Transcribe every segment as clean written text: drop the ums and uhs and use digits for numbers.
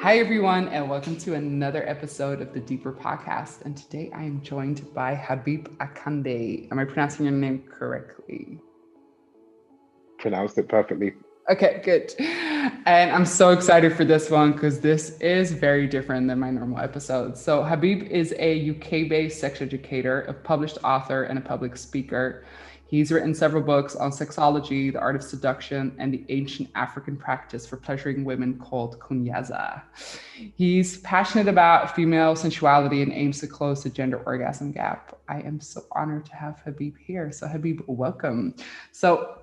Hi, everyone, and welcome to another episode of the Deeper Podcast. And today I am joined by Habeeb Akande. Am I pronouncing your name correctly? Pronounced it perfectly. Okay, good. And I'm so excited for this one because this is very different than my normal episodes. So Habeeb is a UK-based sex educator, a published author, and a public speaker. He's written several books on sexuality, the art of seduction, and the ancient African practice for pleasuring women called Kunyaza. He's passionate about female sensuality and aims to close the gender orgasm gap. I am so honored to have Habeeb here. So Habeeb, welcome. So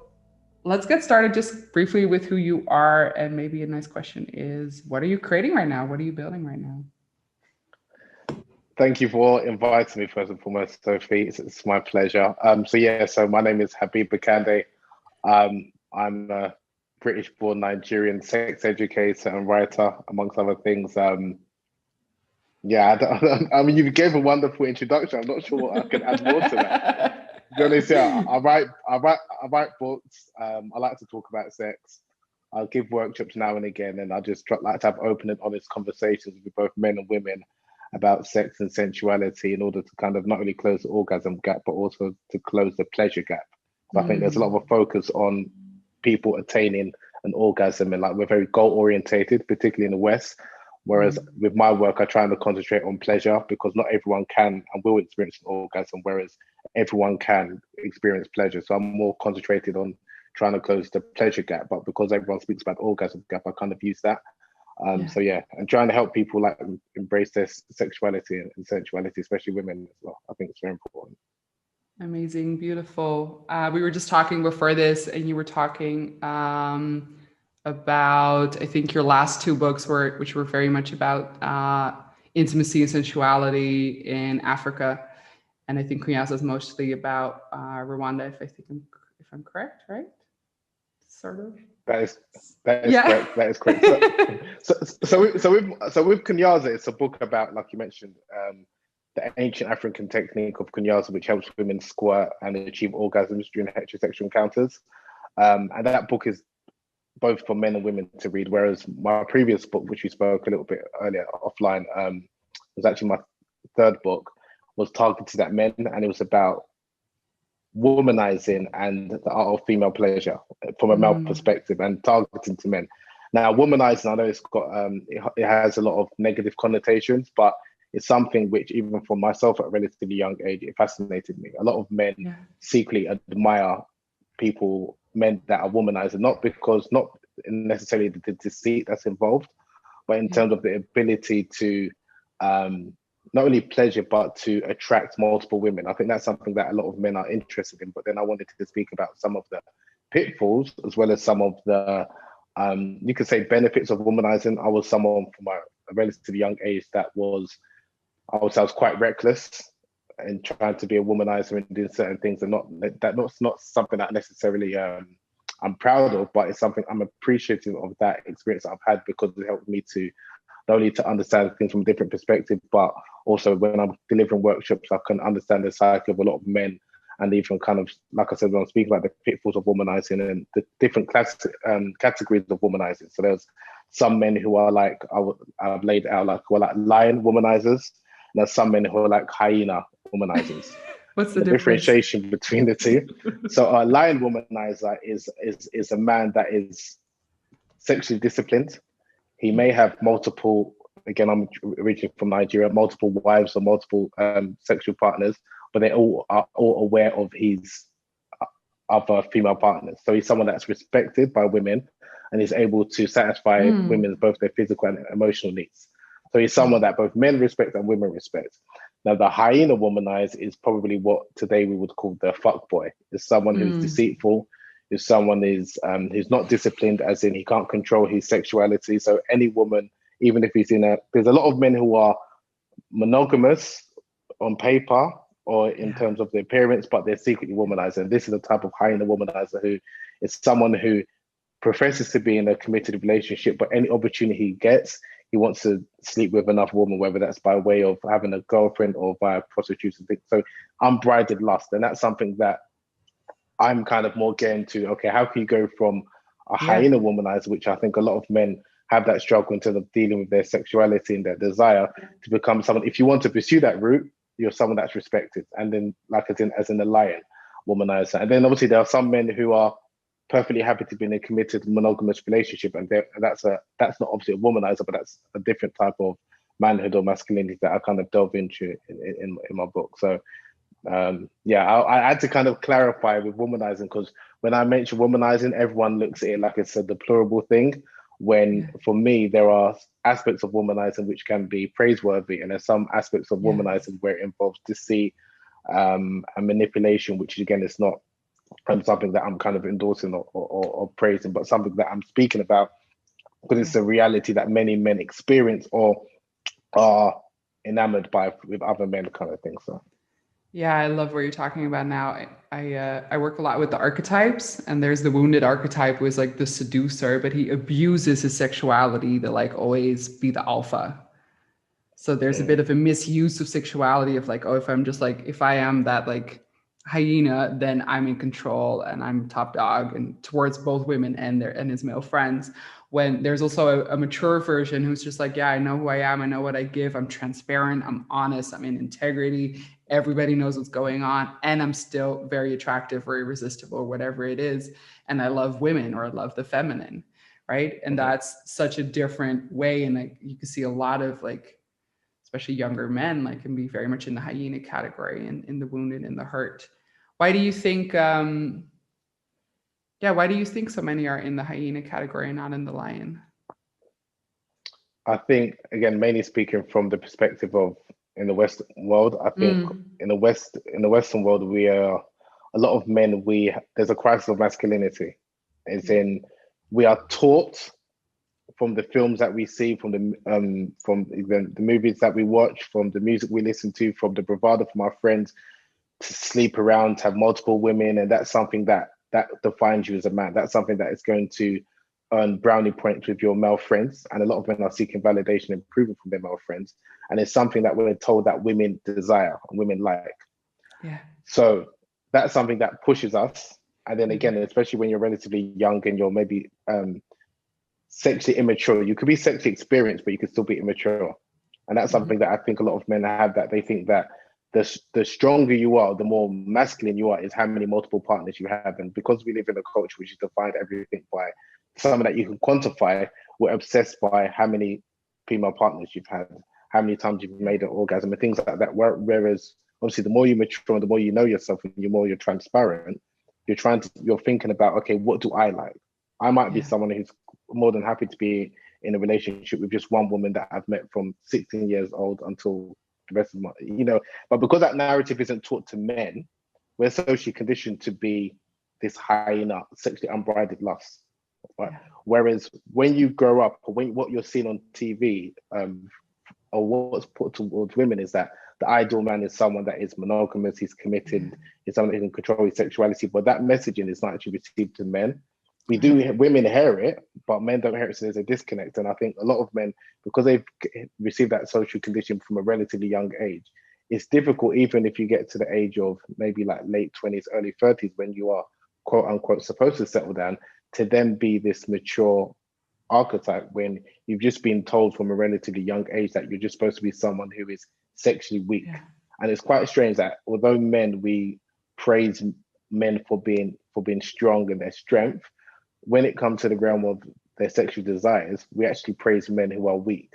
let's get started just briefly with who you are. And maybe a nice question is, what are you creating right now? What are you building right now? Thank you for inviting me first and foremost, Sophie. It's my pleasure. So my name is Habeeb Akande. I'm a British-born Nigerian sex educator and writer, amongst other things. I mean, you gave a wonderful introduction. I'm not sure what I can add more to that. To be honest, yeah, I write books. I like to talk about sex. I give workshops now and again, and I just like to have open and honest conversations with both men and women about sex and sensuality in order to kind of not only close the orgasm gap, but also to close the pleasure gap. I think there's a lot of a focus on people attaining an orgasm, and like we're very goal orientated, particularly in the West. Whereas with my work, I try to concentrate on pleasure because not everyone can and will experience an orgasm, whereas everyone can experience pleasure. So I'm more concentrated on trying to close the pleasure gap, but because everyone speaks about orgasm gap, I kind of use that. And trying to help people like embrace their sexuality and sensuality, especially women as well. I think it's very important. Amazing, beautiful. We were just talking before this, and you were talking about, I think your last two books which were very much about intimacy and sensuality in Africa, and I think Kunyaza is mostly about Rwanda, if I'm correct, right? Sort of. That is correct. That is correct. So with Kunyaza, it's a book about, like you mentioned, the ancient African technique of Kunyaza, which helps women squirt and achieve orgasms during heterosexual encounters. And that book is both for men and women to read. Whereas my previous book, which we spoke a little bit earlier offline, was actually my third book, was targeted at men, and it was about womanizing and the art of female pleasure from a male perspective and targeting to men. Now, womanizing, I know it's got it has a lot of negative connotations, but it's something which, even for myself at a relatively young age, it fascinated me. A lot of men secretly admire men that are womanizing, not necessarily the deceit that's involved, but in terms of the ability to not only pleasure, but to attract multiple women. I think that's something that a lot of men are interested in. But then I wanted to speak about some of the pitfalls, as well as some of the, you could say, benefits of womanizing. I was someone from a relatively young age I was quite reckless in trying to be a womanizer and doing certain things, and that's not something that necessarily I'm proud of, but it's something I'm appreciative of that experience I've had, because it helped me to not only to understand things from a different perspective, but also when I'm delivering workshops, I can understand the psyche of a lot of men, and even kind of, like I said, when I'm speaking about the pitfalls of womanizing and the different categories of womanizing. So there's some men who are like, I've laid out, like, who are like lion womanizers, and there's some men who are like hyena womanizers. What's the differentiation between the two? So a lion womanizer is a man that is sexually disciplined. He may have multiple, again, I'm originally from Nigeria, multiple wives or multiple sexual partners, but they all are aware of his other female partners. So he's someone that's respected by women, and is able to satisfy women's both their physical and emotional needs. So he's someone that both men respect and women respect. Now, the hyena womanizer is probably what today we would call the fuckboy. Is someone who's deceitful, if someone is who's not disciplined, as in he can't control his sexuality. So any woman, even if there's a lot of men who are monogamous on paper or in terms of their appearance, but they're secretly womanizer. And this is the type of hyena womanizer who is someone who professes to be in a committed relationship, but any opportunity he gets, he wants to sleep with another woman, whether that's by way of having a girlfriend or via prostitution. So unbridled lust. And that's something that I'm kind of more getting to. Okay, how can you go from a hyena womanizer, which I think a lot of men have that struggle in terms of dealing with their sexuality and their desire to become someone. If you want to pursue that route, you're someone that's respected. And then, like as in the lion, womanizer. And then obviously there are some men who are perfectly happy to be in a committed monogamous relationship, and that's not obviously a womanizer, but that's a different type of manhood or masculinity that I kind of delve into in my book. So I had to kind of clarify with womanizing, because when I mention womanizing, everyone looks at it like it's a deplorable thing, when for me there are aspects of womanizing which can be praiseworthy, and there's some aspects of womanizing where it involves deceit and manipulation, which again is not something that I'm kind of endorsing or praising, but something that I'm speaking about because it's a reality that many men experience or are enamored by with other men, kind of thing. So yeah, I love what you're talking about now. I work a lot with the archetypes, and there's the wounded archetype who is like the seducer, but he abuses his sexuality to like always be the alpha. So there's a bit of a misuse of sexuality of like, oh, if I am that like hyena, then I'm in control and I'm top dog, and towards both women and his male friends. When there's also a mature version who's just like, yeah, I know who I am, I know what I give, I'm transparent, I'm honest, I'm in integrity, everybody knows what's going on, and I'm still very attractive or irresistible or whatever it is, and I love women, or I love the feminine, right? And that's such a different way. And like you can see a lot of like, especially younger men, like can be very much in the hyena category and in the wounded and the hurt. Why do you think why do you think so many are in the hyena category and not in the lion? I think, again, mainly speaking from the perspective of in the Western world, I think in the Western world, we are a lot of men. There's a crisis of masculinity. It's in we are taught from the films that we see, from even the movies that we watch, from the music we listen to, from the bravado from our friends, to sleep around, to have multiple women, and that's something that defines you as a man. That's something that is going to earn brownie points with your male friends, and a lot of men are seeking validation and approval from their male friends, and it's something that we're told that women desire and women like. Yeah. So that's something that pushes us. And then again, especially when you're relatively young and you're maybe sexually immature, you could be sexually experienced, but you could still be immature. And that's something that I think a lot of men have, that they think that the stronger you are, the more masculine you are, is how many multiple partners you have. And because we live in a culture which is defined everything by something that you can quantify, we're obsessed by how many female partners you've had, how many times you've made an orgasm, and things like that. Whereas obviously the more you mature, the more you know yourself, and the more you're transparent, you're thinking about, okay, what do I like? I might be someone who's more than happy to be in a relationship with just one woman that I've met from 16 years old until the rest of my, but because that narrative isn't taught to men, we're socially conditioned to be this hyena, sexually unbridled lust. Right? Whereas when you grow up, or what you're seeing on TV, or what's put towards women, is that the ideal man is someone that is monogamous, he's committed, is someone who can control his sexuality. But that messaging is not actually received to men. Women hear it, but men don't hear it, so there's a disconnect. And I think a lot of men, because they've received that social condition from a relatively young age, it's difficult, even if you get to the age of maybe like late 20s, early 30s, when you are quote unquote supposed to settle down, to then be this mature archetype, when you've just been told from a relatively young age that you're just supposed to be someone who is sexually weak. And it's quite strange that although we praise men for being strong and their strength, when it comes to the realm of their sexual desires, we actually praise men who are weak.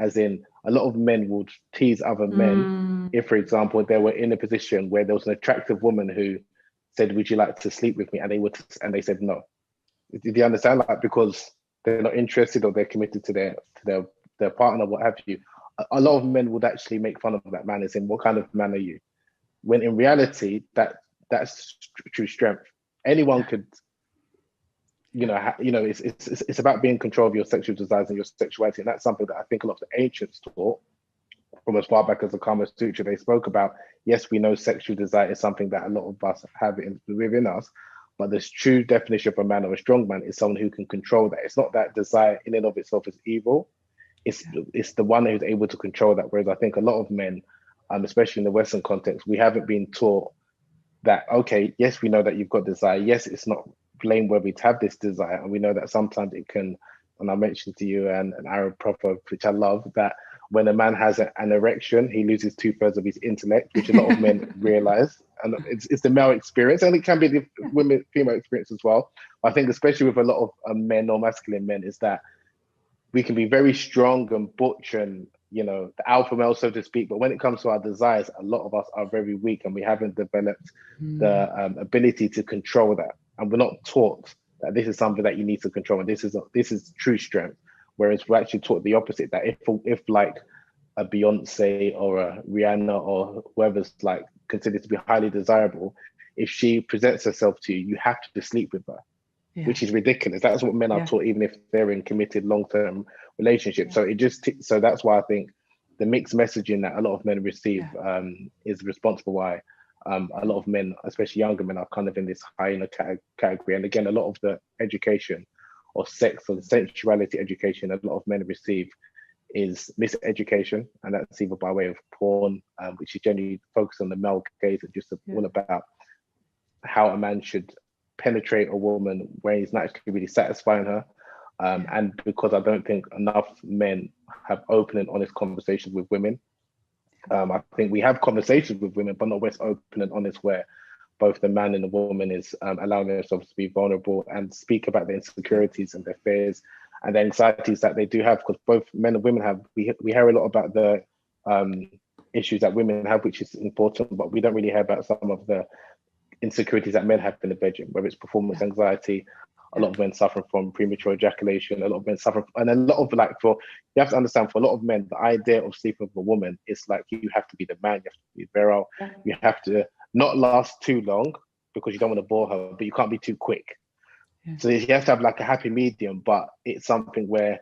As in, a lot of men would tease other men if, for example, they were in a position where there was an attractive woman who said, "Would you like to sleep with me?" and they said no. Did you understand? Like, because they're not interested, or they're committed to their partner, what have you. A lot of men would actually make fun of that man, as in, "What kind of man are you?" When in reality, that's true strength. Anyone could, it's about being in control of your sexual desires and your sexuality, and that's something that I think a lot of the ancients taught from as far back as the Kama Sutra. They spoke about, yes, we know sexual desire is something that a lot of us have within us, but the true definition of a man or a strong man is someone who can control that. It's not that desire in and of itself is evil. It's the one who's able to control that. Whereas I think a lot of men, especially in the Western context, we haven't been taught that, okay, yes, we know that you've got desire. Yes, it's not blameworthy to have this desire. And we know that sometimes it can and I mentioned to you an Arab proverb, which I love, that when a man has an erection, he loses 2/3 of his intellect, which a lot of men realize. And it's the male experience, and it can be the female experience as well. I think especially with a lot of men or masculine men is that we can be very strong and butch and, you know, the alpha male, so to speak. But when it comes to our desires, a lot of us are very weak and we haven't developed the ability to control that. And we're not taught that this is something that you need to control. And this is true strength. Whereas we're actually taught the opposite, that if like a Beyonce or a Rihanna or whoever's like considered to be highly desirable, if she presents herself to you, you have to sleep with her. Yeah. Which is ridiculous. That's what men are taught, even if they're in committed long-term relationships. So so that's why I think the mixed messaging that a lot of men receive is responsible why a lot of men, especially younger men, are kind of in this hyena category. And again, a lot of the education or sex or sensuality education a lot of men receive is miseducation, and that's either by way of porn, which is generally focused on the male gaze and just all about how a man should penetrate a woman where he's not actually really satisfying her. And because I don't think enough men have open and honest conversations with women. I think we have conversations with women, but not always open and honest, where both the man and the woman is allowing themselves to be vulnerable and speak about their insecurities and their fears and the anxieties that they do have, because both men and women have. We hear a lot about the issues that women have, which is important, but we don't really hear about some of the insecurities that men have in the bedroom, whether it's performance anxiety. A lot of men suffer from premature ejaculation. A lot of men suffer, and a lot of you have to understand, for a lot of men, the idea of sleeping with a woman is like, you have to be the man, you have to be virile, you have to not last too long because you don't want to bore her, but you can't be too quick. So you have to have like a happy medium, but it's something where,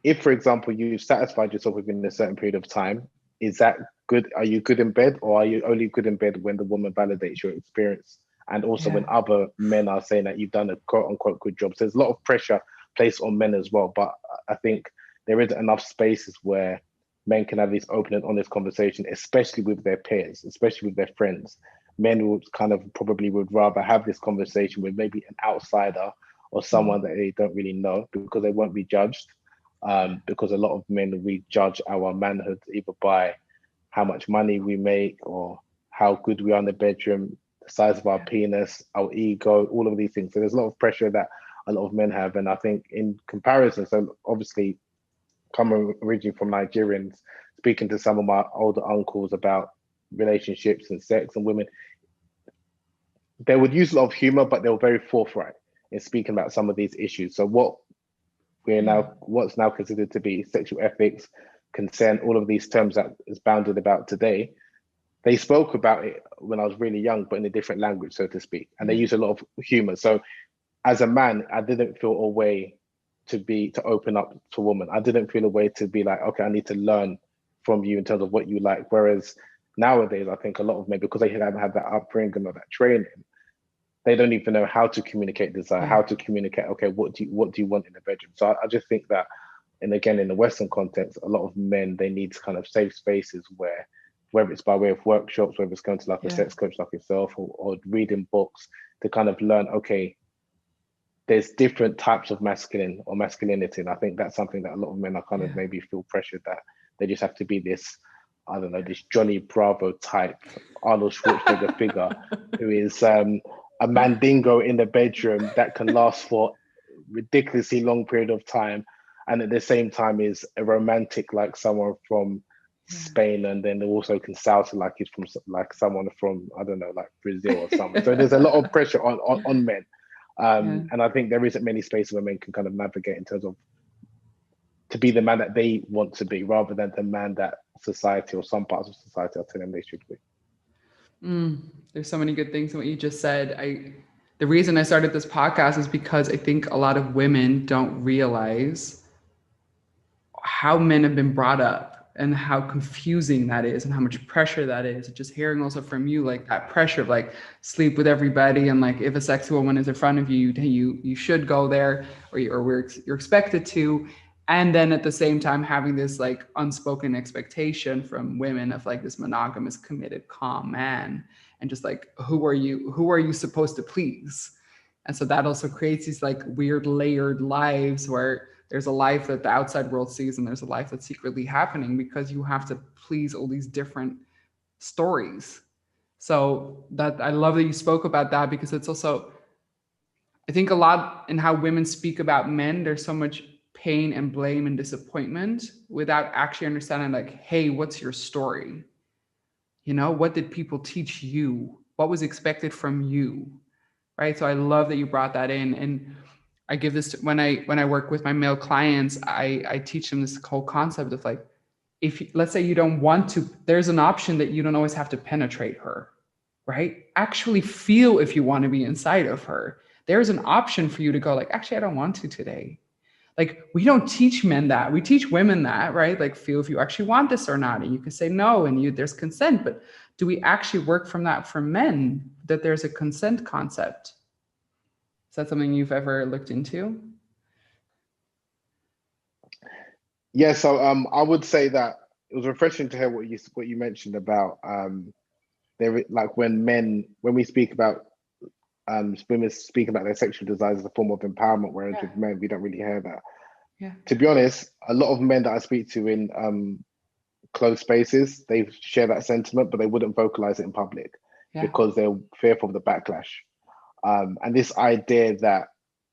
if, for example, you've satisfied yourself within a certain period of time, is that good? Are you good in bed, or are you only good in bed when the woman validates your experience? And also when other men are saying that you've done a quote unquote good job. So there's a lot of pressure placed on men as well. But I think there isn't enough spaces where men can have these open and honest conversations, especially with their peers, especially with their friends. Men would probably would rather have this conversation with maybe an outsider or someone that they don't really know, because they won't be judged. Because a lot of men, we judge our manhood either by how much money we make or how good we are in the bedroom, the size of our penis, our ego, all of these things. So there's a lot of pressure that a lot of men have. And I think in comparison, so obviously coming originally from Nigerians, speaking to some of my older uncles about relationships and sex and women, they would use a lot of humor, but they were very forthright in speaking about some of these issues. So what's now considered to be sexual ethics, consent, all of these terms that is bounded about today, they spoke about it when I was really young, but in a different language, so to speak. And they use a lot of humor. So as a man, I didn't feel a way to open up to a woman. I didn't feel a way to be like, okay, I need to learn from you in terms of what you like. Whereas nowadays, I think a lot of men, because they haven't had that upbringing or that training, they don't even know how to communicate desire, how to communicate, okay, what do you want in the bedroom? So I just think that, and again, in the Western context, a lot of men, they need kind of safe spaces where, whether it's by way of workshops, whether it's going to like a sex coach like yourself, or reading books to kind of learn, okay, there's different types of masculine or masculinity. And I think that's something that a lot of men are kind of maybe feel pressured that they just have to be this, I don't know, this Johnny Bravo type, Arnold Schwarzenegger figure who is a mandingo in the bedroom that can last for ridiculously long period of time, and at the same time is a romantic like someone from Spain, and then also can sound like he's from like someone from, I don't know, like Brazil or something. So there's a lot of pressure on men, and I think there isn't many spaces where men can kind of navigate in terms of to be the man that they want to be, rather than the man that society or some parts of society are telling them they should be. There's so many good things in what you just said. The reason I started this podcast is because I think a lot of women don't realize how men have been brought up and how confusing that is and how much pressure that is. Just hearing also from you, like that pressure of like sleep with everybody, and like if a sexy woman is in front of you, you should go there, or you're expected to. And then at the same time, having this like unspoken expectation from women of like this monogamous, committed, calm man, and just like, who are you supposed to please? And so that also creates these like weird layered lives where there's a life that the outside world sees, and there's a life that's secretly happening because you have to please all these different stories. So that I love that you spoke about that, because it's also, I think a lot in how women speak about men, there's so much pain and blame and disappointment without actually understanding, like, hey, what's your story? You know, what did people teach you? What was expected from you? Right. So I love that you brought that in. And I give this to, when I work with my male clients, I teach them this whole concept of like, if let's say you don't want to, there's an option that you don't always have to penetrate her, right? Actually feel if you want to be inside of her. There's an option for you to go like, actually, I don't want to today. Like, we don't teach men that. We teach women that, right? Like, feel if you actually want this or not. And you can say no, and there's consent. But do we actually work from that for men, that there's a consent concept? Is that something you've ever looked into? Yeah, so I would say that it was refreshing to hear what you mentioned about there, like when we speak about women speak about their sexual desires as a form of empowerment, whereas with men we don't really hear that. Yeah. To be honest, a lot of men that I speak to in closed spaces, they share that sentiment, but they wouldn't vocalize it in public because they're fearful of the backlash. And this idea that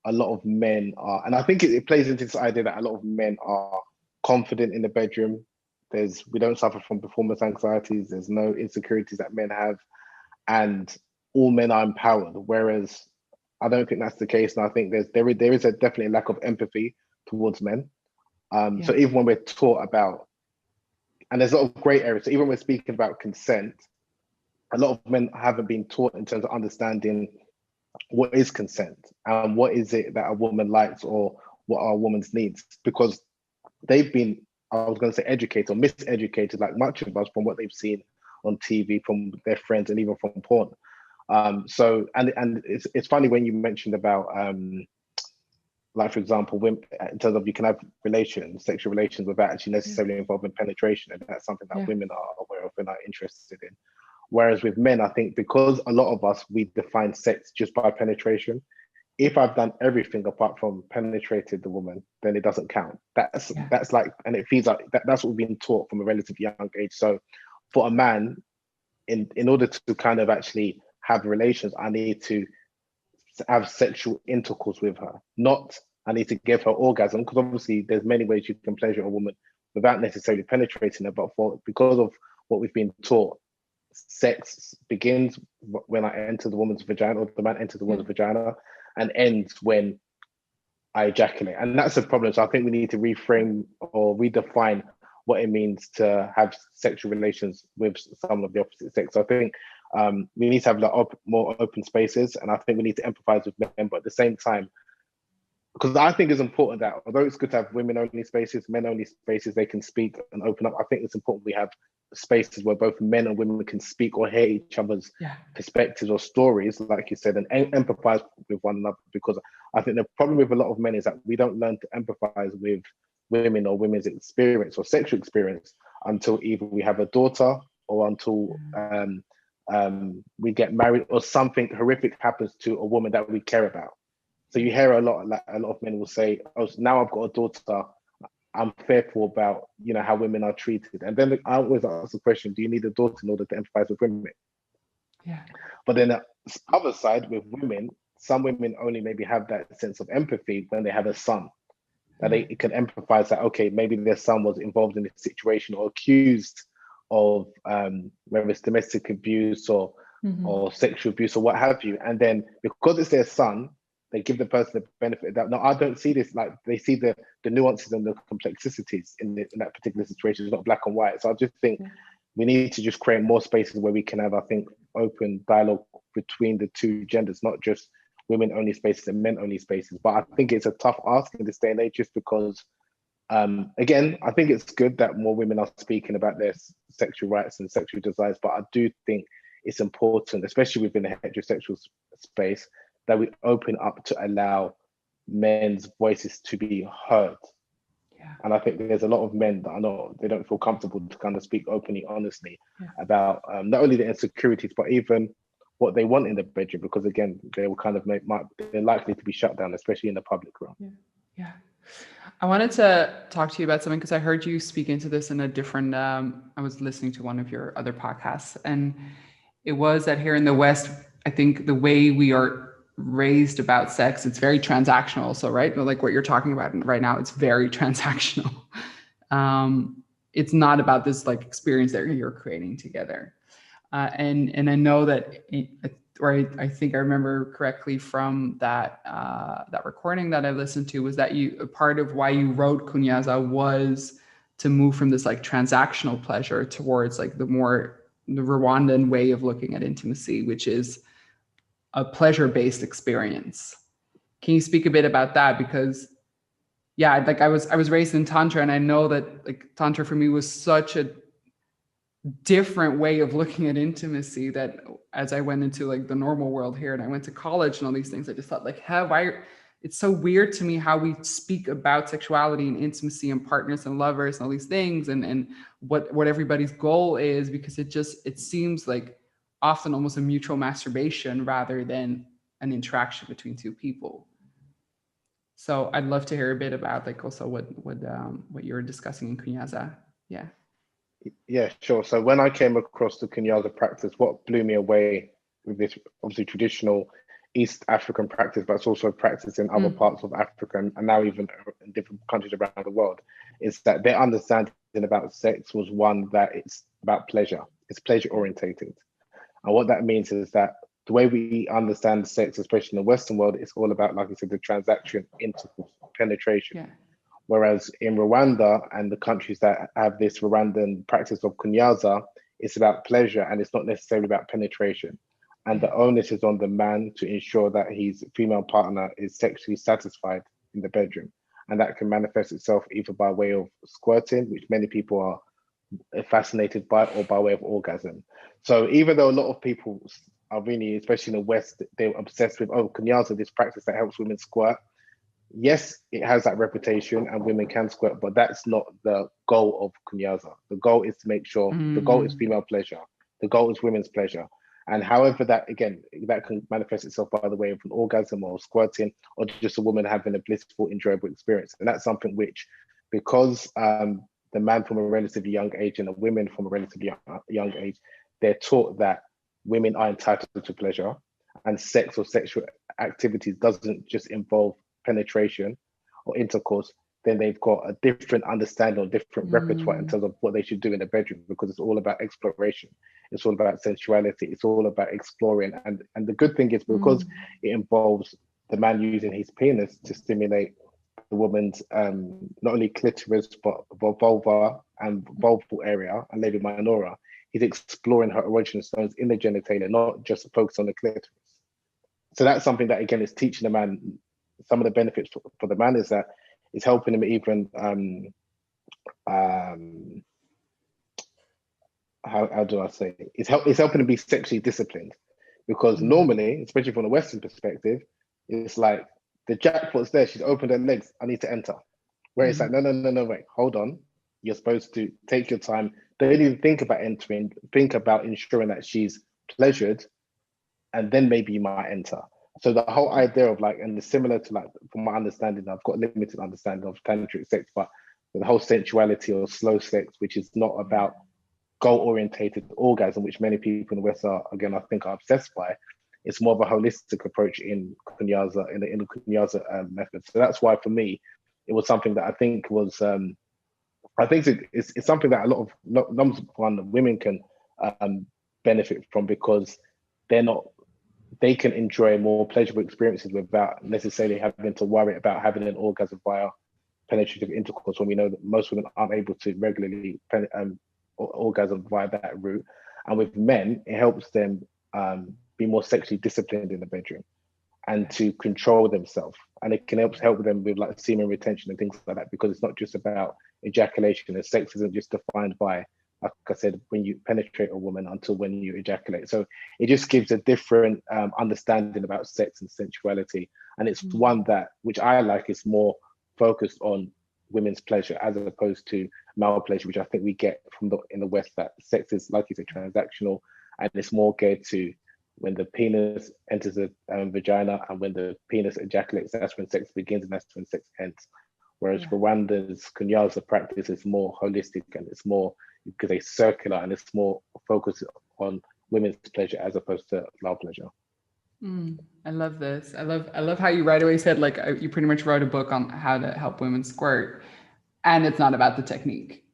a lot of men are, and I think it plays into this idea that a lot of men are confident in the bedroom. We don't suffer from performance anxieties. There's no insecurities that men have, and all men are empowered. Whereas I don't think that's the case, and I think there is a definitely a lack of empathy towards men. So even when we're taught about, and there's a lot of grey areas. So even when we're speaking about consent, a lot of men haven't been taught in terms of understanding what is consent and what is it that a woman likes or what are a woman's needs, because they've been, I was going to say educated or miseducated, like much of us, from what they've seen on TV, from their friends, and even from porn. So it's funny when you mentioned about like, for example, women, in terms of you can have sexual relations without actually necessarily involving penetration, and that's something that women are aware of and are interested in. Whereas with men, I think because a lot of us, we define sex just by penetration. If I've done everything apart from penetrated the woman, then it doesn't count. That's like, and it feels like that's what we've been taught from a relatively young age. So for a man, in order to kind of actually have relations, I need to have sexual intercourse with her, not I need to give her orgasm, because obviously there's many ways you can pleasure a woman without necessarily penetrating her. But because of what we've been taught, sex begins when I enter the woman's vagina, or the man enters the woman's vagina, and ends when I ejaculate. And that's a problem. So I think we need to reframe or redefine what it means to have sexual relations with someone of the opposite sex. So I think we need to have more open spaces, and I think we need to empathize with men, but at the same time, because I think it's important that although it's good to have women-only spaces, men-only spaces, they can speak and open up. I think it's important we have spaces where both men and women can speak or hear each other's perspectives or stories, like you said, and empathize with one another. Because I think the problem with a lot of men is that we don't learn to empathize with women or women's experience or sexual experience until either we have a daughter or until we get married or something horrific happens to a woman that we care about. So you hear a lot of men will say, "Oh, now I've got a daughter, I'm fearful about, how women are treated." And then I always ask the question, do you need a daughter in order to empathize with women? Yeah. But then the other side with women, some women only maybe have that sense of empathy when they have a son, that they can empathize that, okay, maybe their son was involved in a situation or accused of whether it's domestic abuse or sexual abuse or what have you. And then because it's their son, they give the person the benefit of that. No, I don't see this. Like, they see the nuances and the complexities in that particular situation. It's not black and white. So I just think we need to just create more spaces where we can have, I think, open dialogue between the two genders, not just women-only spaces and men-only spaces. But I think it's a tough ask in this day and age, just because, again, I think it's good that more women are speaking about their sexual rights and sexual desires. But I do think it's important, especially within the heterosexual space, that we open up to allow men's voices to be heard. And I think there's a lot of men that they don't feel comfortable to kind of speak openly, honestly, about not only the insecurities, but even what they want in the bedroom, because again, they will kind of they're likely to be shut down, especially in the public realm. I wanted to talk to you about something because I heard you speak into this in a different, I was listening to one of your other podcasts, and it was that here in the West, I think the way we are raised about sex, it's very transactional. So, right, like what you're talking about right now, it's very transactional. It's not about this like experience that you're creating together. And I know that, I think I remember correctly from that that recording that I listened to, was that you, part of why you wrote Kunyaza was to move from this like transactional pleasure towards like the Rwandan way of looking at intimacy, which is a pleasure-based experience. Can you speak a bit about that? Because yeah, like I was raised in Tantra, and I know that like Tantra for me was such a different way of looking at intimacy that as I went into like the normal world here and I went to college and all these things, I just thought like, why, it's so weird to me how we speak about sexuality and intimacy and partners and lovers and all these things, and what everybody's goal is, because it seems like often almost a mutual masturbation rather than an interaction between two people. So I'd love to hear a bit about like also what you were discussing in Kunyaza. Yeah. Yeah, sure. So when I came across the Kunyaza practice, what blew me away with this obviously traditional East African practice, but it's also a practice in other parts of Africa and now even in different countries around the world, is that their understanding about sex was one that it's about pleasure. It's pleasure orientated. And what that means is that the way we understand sex, especially in the Western world, it's all about, like I said, the transaction, intercourse, penetration. Yeah. Whereas in Rwanda and the countries that have this Rwandan practice of kunyaza, it's about pleasure and it's not necessarily about penetration. And the onus is on the man to ensure that his female partner is sexually satisfied in the bedroom. And that can manifest itself either by way of squirting, which many people are fascinated by, or by way of orgasm. So even though a lot of people are really, especially in the West, they're obsessed with, oh, kunyaza, this practice that helps women squirt. Yes, it has that reputation and women can squirt, but that's not the goal of kunyaza. The goal is to make sure the goal is female pleasure. The goal is women's pleasure. And however that, again, that can manifest itself by the way of an orgasm or squirting, or just a woman having a blissful, enjoyable experience. And that's something which, because the man from a relatively young age and the women from a relatively young age, they're taught that women are entitled to pleasure, and sex or sexual activities doesn't just involve penetration or intercourse, then they've got a different understanding or different repertoire in terms of what they should do in the bedroom, because it's all about exploration. It's all about sensuality. It's all about exploring. And the good thing is, because it involves the man using his penis to stimulate the woman's not only clitoris, but vulva and vulval area and labia minora, he's exploring her erogenous zones in the genitalia, not just focus on the clitoris. So that's something that, again, is teaching the man. Some of the benefits for the man is that it's helping him even how do I say it? It's helping him be sexually disciplined, because normally, especially from a Western perspective, it's like the jackpot's there, she's opened her legs, I need to enter. Where it's like, no, wait, hold on. You're supposed to take your time. Don't even think about entering, think about ensuring that she's pleasured, and then maybe you might enter. So the whole idea of like, and it's similar to like, from my understanding, I've got limited understanding of tantric sex, but the whole sensuality or slow sex, which is not about goal-orientated orgasm, which many people in the West are, again, I think are obsessed by. It's more of a holistic approach in kunyaza, in the kunyaza method. So that's why for me, it was something that I think was, I think it's something that a lot of women can benefit from, because they can enjoy more pleasurable experiences without necessarily having to worry about having an orgasm via penetrative intercourse, when we know that most women aren't able to regularly orgasm via that route. And with men, it helps them be more sexually disciplined in the bedroom and to control themselves. And it can help them with like semen retention and things like that, because it's not just about ejaculation, and sex isn't just defined by, like I said, when you penetrate a woman until when you ejaculate. So it just gives a different understanding about sex and sensuality. And it's one that, which I like, is more focused on women's pleasure as opposed to male pleasure, which I think we get from in the West, that sex is, like you said, transactional, and it's more geared to when the penis enters the vagina, and when the penis ejaculates, that's when sex begins and that's when sex ends. whereas Rwanda's Kunyaza practice is more holistic and it's more, because they circular, and it's more focused on women's pleasure as opposed to male pleasure. I love this. I love how you right away said, like, you pretty much wrote a book on how to help women squirt, and it's not about the technique.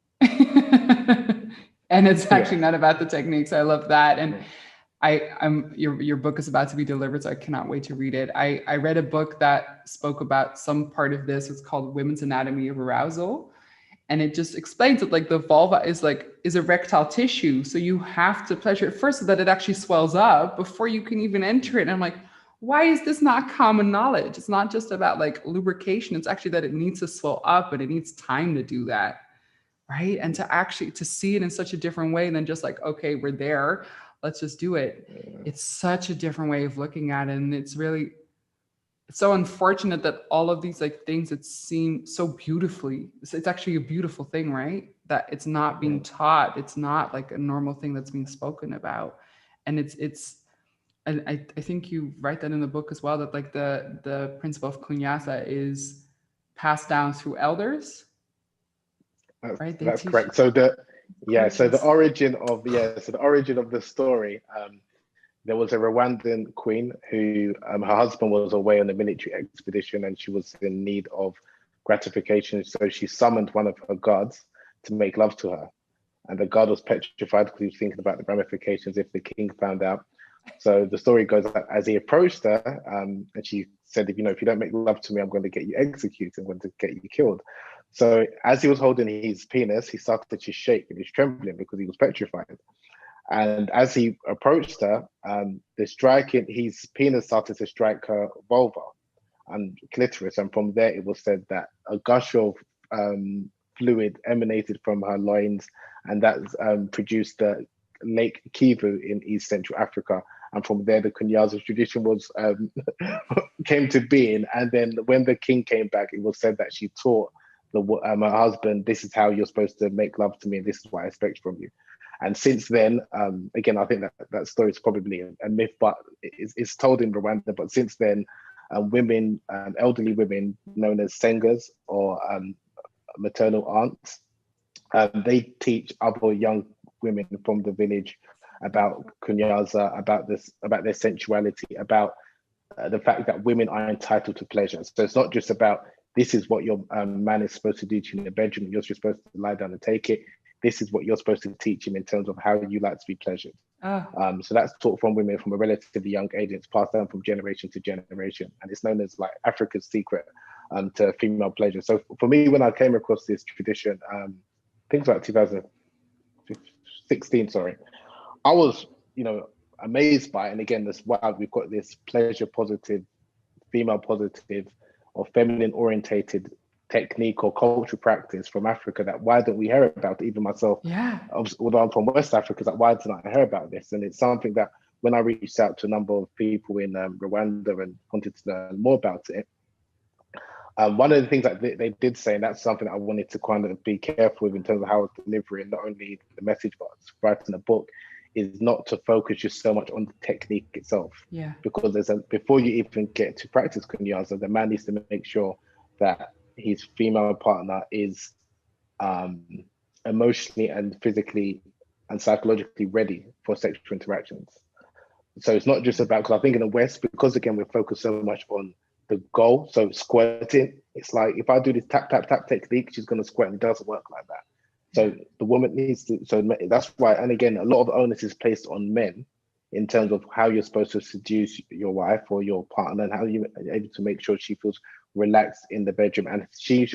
And it's actually not about the techniques. I love that. And your book is about to be delivered, so I cannot wait to read it. I read a book that spoke about some part of this. It's called Women's Anatomy of Arousal. And it just explains that, like, the vulva is erectile tissue. So you have to pleasure it first so that it actually swells up before you can even enter it. And I'm like, why is this not common knowledge? It's not just about like lubrication. It's actually that it needs to swell up, and it needs time to do that. Right. And to see it in such a different way than just like, okay, we're there, let's just do it. It's such a different way of looking at it. And it's so unfortunate that all of these like things that seem so beautifully, it's actually a beautiful thing, right? That it's not being taught. It's not like a normal thing that's being spoken about. And and I think you write that in the book as well, that like the principle of Kunyaza is passed down through elders. Right? That's correct. So the origin of the story, there was a Rwandan queen who her husband was away on a military expedition, and she was in need of gratification. So she summoned one of her guards to make love to her, and the guard was petrified because he was thinking about the ramifications if the king found out. So the story goes that as he approached her, and she said, if you don't make love to me, I'm going to get you executed. I'm going to get you killed. So as he was holding his penis, he started to shake and he's trembling because he was petrified. And as he approached her, his penis started to strike her vulva and clitoris. And from there, it was said that a gush of fluid emanated from her loins, and that produced the Lake Kivu in East Central Africa. And from there, the Kunyaza tradition was came to being. And then when the king came back, it was said that she taught her husband, this is how you're supposed to make love to me, and this is what I expect from you. And since then, again, I think that story is probably a myth, but it's told in Rwanda. But since then, women, elderly women known as sengas or maternal aunts, they teach other young women from the village about Kunyaza, about their sensuality, about the fact that women are entitled to pleasure. So it's not just about this is what your man is supposed to do to you in the bedroom. You're just supposed to lie down and take it. This is what you're supposed to teach him in terms of how you like to be pleasured. So that's taught from women from a relatively young age. It's passed down from generation to generation, and it's known as like Africa's secret to female pleasure. So for me, when I came across this tradition, I think it's about 2016, I was, amazed by it. And again, we've got this pleasure positive, female positive, or feminine orientated technique or cultural practice from Africa, that why don't we hear about it? Even myself, although I'm from West Africa, that why didn't I hear about this? And it's something that when I reached out to a number of people in Rwanda and wanted to learn more about it, one of the things that they did say, and that's something that I wanted to kind of be careful with in terms of how I was delivering not only the message but writing a book, is not to focus just so much on the technique itself. Yeah. Because before you even get to practice Kunyaza, the man needs to make sure that his female partner is emotionally and physically and psychologically ready for sexual interactions. So it's not just about, because I think in the West, because again, we're focused so much on the goal. So squirting, it's like, if I do this tap, tap, tap technique, she's going to squirt, and it doesn't work like that. So the woman needs to, so that's why, and again, a lot of the onus is placed on men in terms of how you're supposed to seduce your wife or your partner, and how you're able to make sure she feels relaxed in the bedroom. And she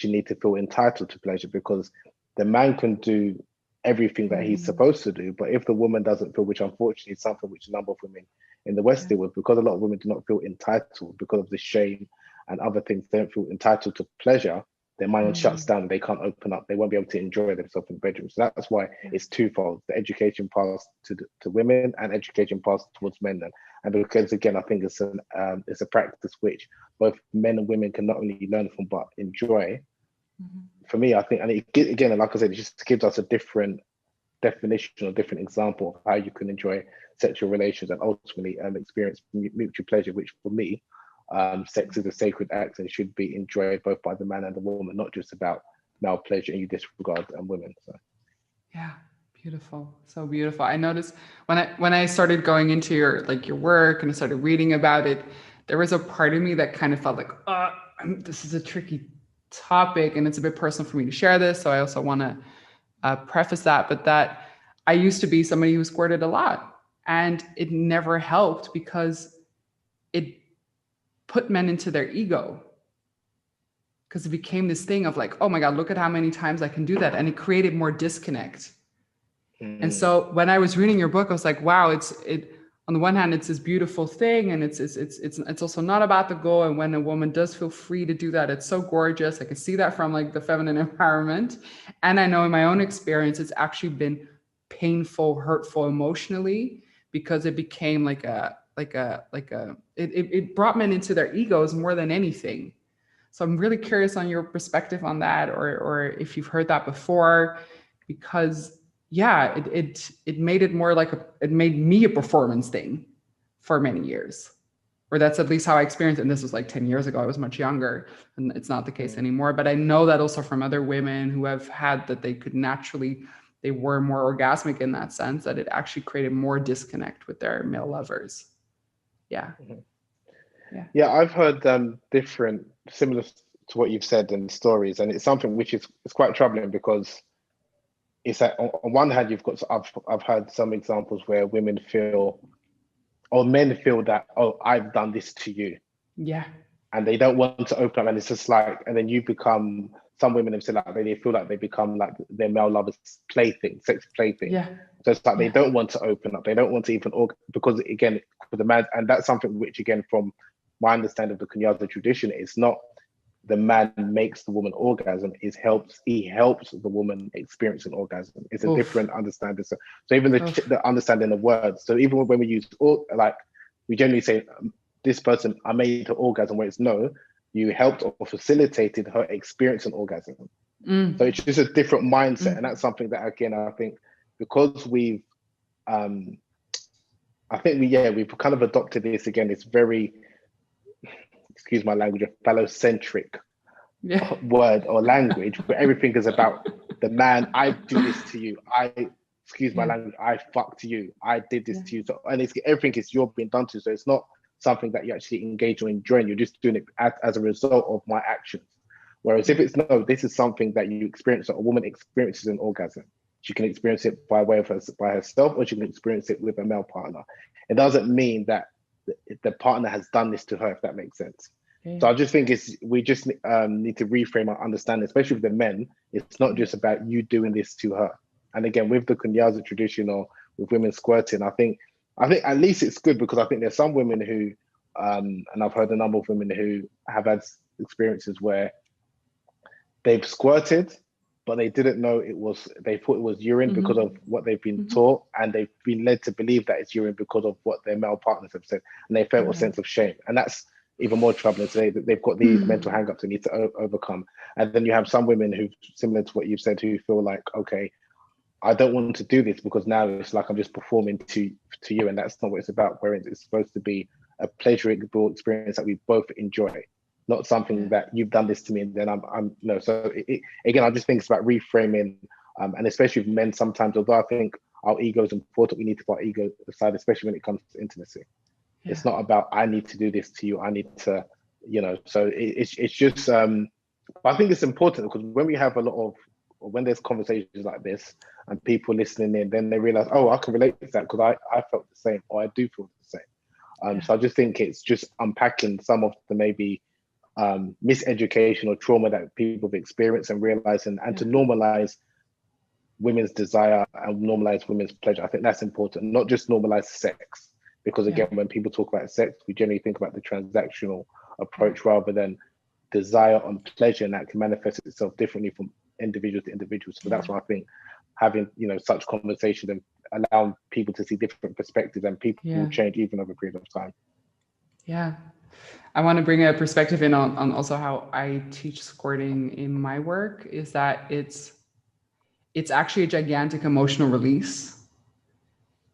need to feel entitled to pleasure, because the man can do everything that he's supposed to do, but if the woman doesn't feel, which unfortunately is something which a number of women in the West deal with, because a lot of women do not feel entitled because of the shame and other things, they don't feel entitled to pleasure, their mind shuts down, they can't open up, they won't be able to enjoy themselves in the bedroom. So that's why it's twofold: the education passed to women and education passed towards men. And because again, I think it's a practice which both men and women can not only learn from but enjoy. For me, I think, and again, like I said, it just gives us a different definition or different example of how you can enjoy sexual relations and ultimately experience mutual pleasure, which for me, sex is a sacred act and should be enjoyed both by the man and the woman, not just about male pleasure and you disregard women. So yeah, beautiful, so beautiful. I noticed when I started going into your work and I started reading about it, there was a part of me that kind of felt like, this is a tricky topic and it's a bit personal for me to share this. So I also want to preface that, but that I used to be somebody who squirted a lot, and it never helped because it put men into their ego, because it became this thing of like, oh my God, look at how many times I can do that. And it created more disconnect. And so when I was reading your book, I was like, wow, it on the one hand, it's this beautiful thing, and it's also not about the goal. And when a woman does feel free to do that, it's so gorgeous. I can see that from like the feminine empowerment. And I know in my own experience, it's actually been painful, hurtful emotionally, because it became it brought men into their egos more than anything. So I'm really curious on your perspective on that, or if you've heard that before, because yeah, it made it more like it made me a performance thing for many years, or that's at least how I experienced it. And this was like 10 years ago. I was much younger, and it's not the case anymore. But I know that also from other women who have had that they were more orgasmic in that sense, that it actually created more disconnect with their male lovers. Yeah. Yeah, I've heard different, similar to what you've said in stories, and it's something which is quite troubling, because it's that on one hand you've got, I've heard some examples where women feel, or men feel that, oh, I've done this to you. Yeah. And they don't want to open up, and it's just like, and then you become, some women have said like they feel like they become like their male lover's plaything, sex plaything. Yeah. So it's like they don't want to open up, they don't want to even, because again, for the man, and that's something which again, from my understanding of the Kunyaza tradition, it's not the man makes the woman orgasm, he helps the woman experience an orgasm. It's a different understanding. So even the understanding of words. So even when we use, like, we generally say, this person, I made her orgasm, where it's no, you helped or facilitated her experience an orgasm. So it's just a different mindset. And that's something that, again, I think because we've, we've kind of adopted this, again, it's very, excuse my language, a phallocentric word or language, where everything is about the man. I do this to you. Excuse my language, I fucked you. I did this to you. So, and everything is you're being done to. So it's not something that you actually engage or enjoy. You're just doing it as a result of my actions. Whereas if it's no, this is something that you experience, that a woman experiences an orgasm. She can experience it by way of by herself, or she can experience it with a male partner. It doesn't mean that the partner has done this to her, if that makes sense. So I just think we just need to reframe our understanding, especially with the men. It's not just about you doing this to her. And again, with the Kunyaza tradition, or with women squirting, I think at least it's good, because I think there's some women who, and I've heard a number of women who have had experiences where they've squirted, but they didn't know they thought it was urine because of what they've been taught, and they've been led to believe that it's urine because of what their male partners have said, and they felt a sense of shame. And that's even more troubling today, that they've got these mental hang-ups they need to overcome. And then you have some women who, similar to what you've said, who feel like, okay, I don't want to do this because now it's like I'm just performing to you, and that's not what it's about. Whereas it's supposed to be a pleasurable experience that we both enjoy, not something that you've done this to me and then I'm no. So again, I just think it's about reframing, and especially with men sometimes, although I think our ego is important, we need to put our ego aside, especially when it comes to intimacy. It's not about, I need to do this to you, I need to, so it's just, I think it's important, because when we have when there's conversations like this and people listening in, then they realize, oh, I can relate to that because I felt the same, or I do feel the same. So I just think it's just unpacking some of the maybe miseducation or trauma that people have experienced, and realizing, and to normalize women's desire and normalize women's pleasure. I think that's important, not just normalize sex. Because again, when people talk about sex, we generally think about the transactional approach rather than desire and pleasure, and that can manifest itself differently from individual to individual. So that's why I think having such conversations and allowing people to see different perspectives, and people will change even over a period of time. Yeah. I want to bring a perspective in on also how I teach squirting in my work, is that it's actually a gigantic emotional release.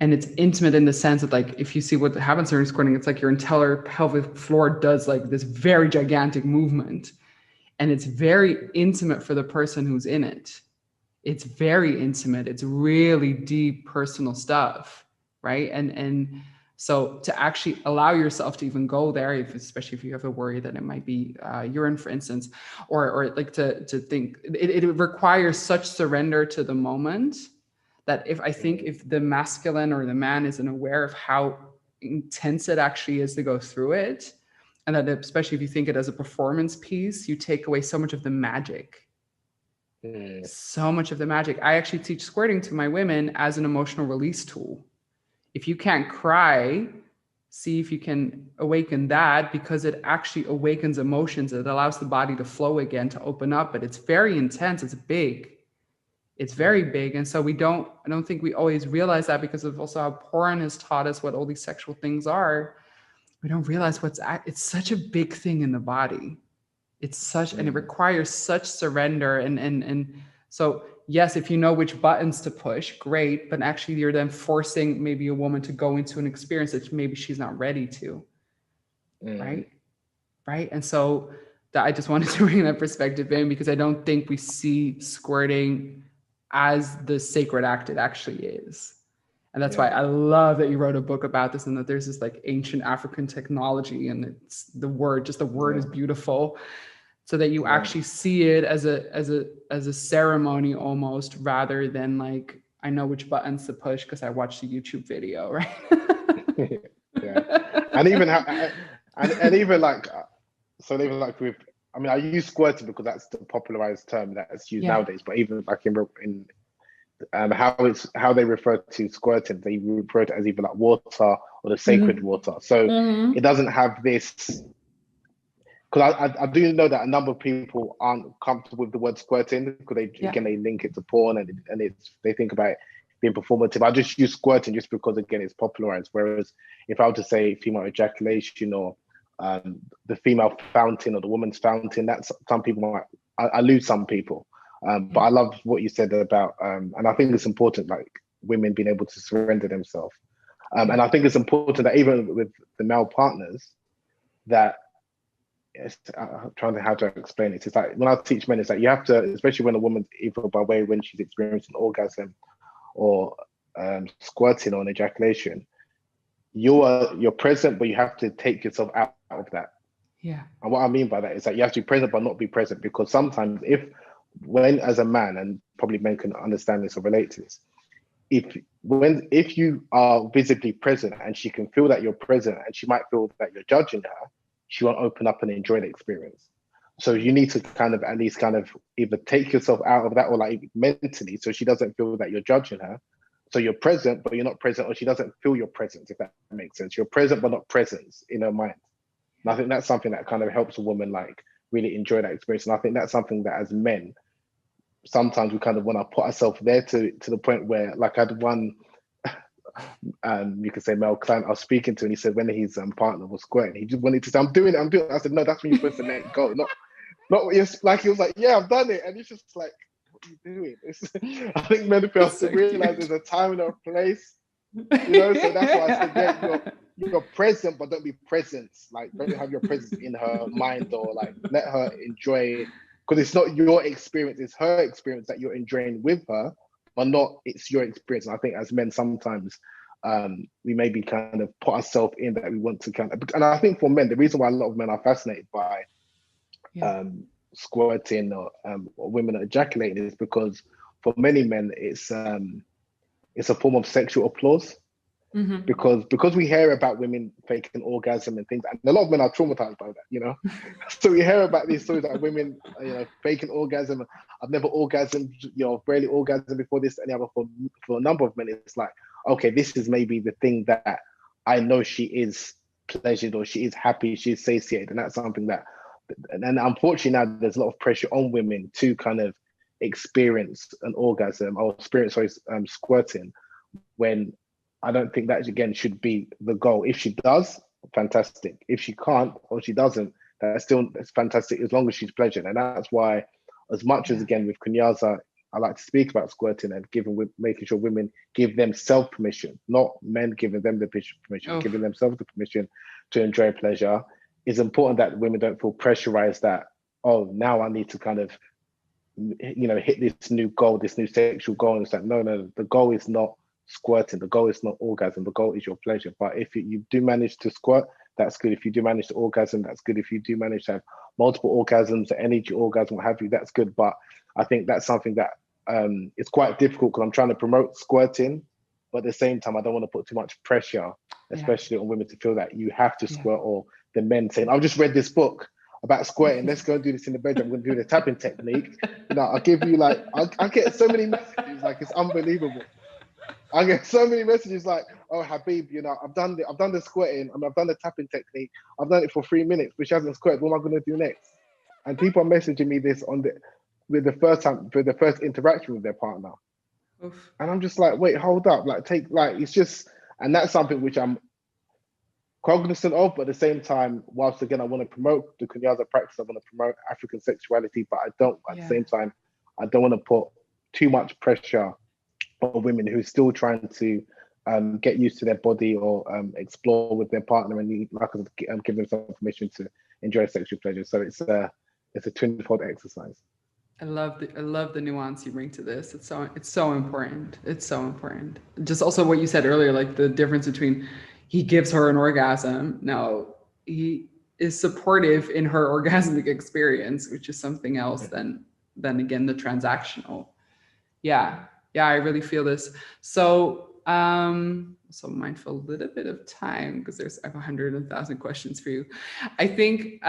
And it's intimate in the sense that, like, if you see what happens during squirting, it's like your entire pelvic floor does like this very gigantic movement. And it's very intimate for the person who's in it. It's very intimate. It's really deep personal stuff, right? And so to actually allow yourself to even go there, especially if you have a worry that it might be urine, for instance, or like to think, it requires such surrender to the moment that if the masculine or the man isn't aware of how intense it actually is to go through it, and that especially if you think it as a performance piece, you take away so much of the magic. So much of the magic. I actually teach squirting to my women as an emotional release tool. If you can't cry, see if you can awaken that, because it actually awakens emotions. It allows the body to flow again, to open up, but it's very intense. It's big. It's very big. And so I don't think we always realize that, because of also how porn has taught us what all these sexual things are. We don't realize it's such a big thing in the body. It's such, and it requires such surrender. And so, yes, if you know which buttons to push, great. But actually you're then forcing maybe a woman to go into an experience that maybe she's not ready to. Right. And so I just wanted to bring that perspective in, because I don't think we see squirting as the sacred act it actually is. And that's why I love that you wrote a book about this, and that there's this like ancient African technology, and it's the word is beautiful, so that you actually see it as a ceremony almost, rather than like, I know which buttons to push because I watched a YouTube video, right? And even even like, so even like with, I mean, I use squirting because that's the popularized term that's used nowadays, but even like in how they refer to squirting, they refer to it as either like water or the sacred water. So it doesn't have this, because I do know that a number of people aren't comfortable with the word squirting, because they link it to porn, and they think about it being performative. I just use squirting just because, again, it's popularized. Whereas if I were to say female ejaculation, or the female fountain, or the woman's fountain, that's, some people might, I lose some people. But I love what you said about, and I think it's important, like women being able to surrender themselves. And I think it's important that even with the male partners, that I'm trying to how to explain it. It's like when I teach men, it's like you have to, especially when a woman, either by way when she's experiencing orgasm or squirting or an ejaculation, you're present, but you have to take yourself out of that. And what I mean by that is that you have to be present but not be present, because sometimes when as a man, and probably men can understand this or relate to this, if you are visibly present and she can feel that you're present, and she might feel that you're judging her, she won't open up and enjoy the experience. So you need to kind of at least kind of either take yourself out of that, or like mentally, so she doesn't feel that you're judging her. So you're present, but you're not present, or she doesn't feel your presence, if that makes sense. You're present, but not presence in her mind. And I think that's something that kind of helps a woman like really enjoy that experience. And I think that's something that as men, sometimes we kind of want to put ourselves there to the point where, like I had one, you could say male client I was speaking to, and he said when his partner was squirting, he just wanted to say, I'm doing it. I said, no, that's when you're supposed to let go, not what you're like. He was like, yeah, I've done it. And it's just like, what are you doing? I think men have to realize there's a time and a place, so that's why I said, yeah, you're present, but don't be present. Like, don't have your presence in her mind, or like let her enjoy it, because it's not your experience, it's her experience that you're enjoying with her, but not it's your experience. And I think as men, sometimes we maybe kind of put ourselves in that we want to kind of, and I think for men, the reason why a lot of men are fascinated by squirting or women ejaculating is because for many men it's a form of sexual applause. Because we hear about women faking orgasm and things, and a lot of men are traumatized by that, so we hear about these stories that women faking orgasm. I've never orgasmed, barely orgasmed before this and the other. For a number of men, it's like, okay, this is maybe the thing that I know she is pleasured, or she is happy, she is satiated, and that's something that, and unfortunately now there's a lot of pressure on women to kind of experience an orgasm or experience squirting, when I don't think that, again, should be the goal. If she does, fantastic. If she can't or she doesn't, that's fantastic, as long as she's pleasured. And that's why, as much as, again, with Kunyaza, I like to speak about squirting and making sure women give themselves permission, not men giving them the permission, giving themselves the permission to enjoy pleasure. It's important that women don't feel pressurized that, oh, now I need to kind of, hit this new goal, this new sexual goal. And it's like, no, the goal is not squirting. The goal is not orgasm. The goal is your pleasure. But if you do manage to squirt, that's good. If you do manage to orgasm, that's good. If you do manage to have multiple orgasms, energy orgasm, what have you, that's good. But I think that's something that it's quite difficult because I'm trying to promote squirting, but at the same time, I don't want to put too much pressure, especially on women, to feel that you have to squirt, or the men saying, I've just read this book about squirting, let's go and do this in the bedroom, I'm going to do the tapping technique. I'll give you I get so many messages, it's unbelievable. I get so many messages like, oh, Habeeb, I've done the squirting, I've done the tapping technique, I've done it for 3 minutes, but she hasn't squirted, what am I going to do next? And people are messaging me this for the first interaction with their partner. Oof. And I'm just like, wait, hold up, it's just, and that's something which I'm cognizant of, but at the same time, whilst again I want to promote the Kunyaza practice, I want to promote African sexuality, but I don't at the same time, I don't want to put too much pressure on women who are still trying to get used to their body or explore with their partner and give themselves permission to enjoy sexual pleasure. So it's a twin-fold exercise. I love the nuance you bring to this. It's so important. It's so important. Just also what you said earlier, like the difference between he gives her an orgasm. No, he is supportive in her orgasmic experience, which is something else than again the transactional. Yeah, I really feel this. So so mindful a little bit of time because I have 100,000 questions for you. I think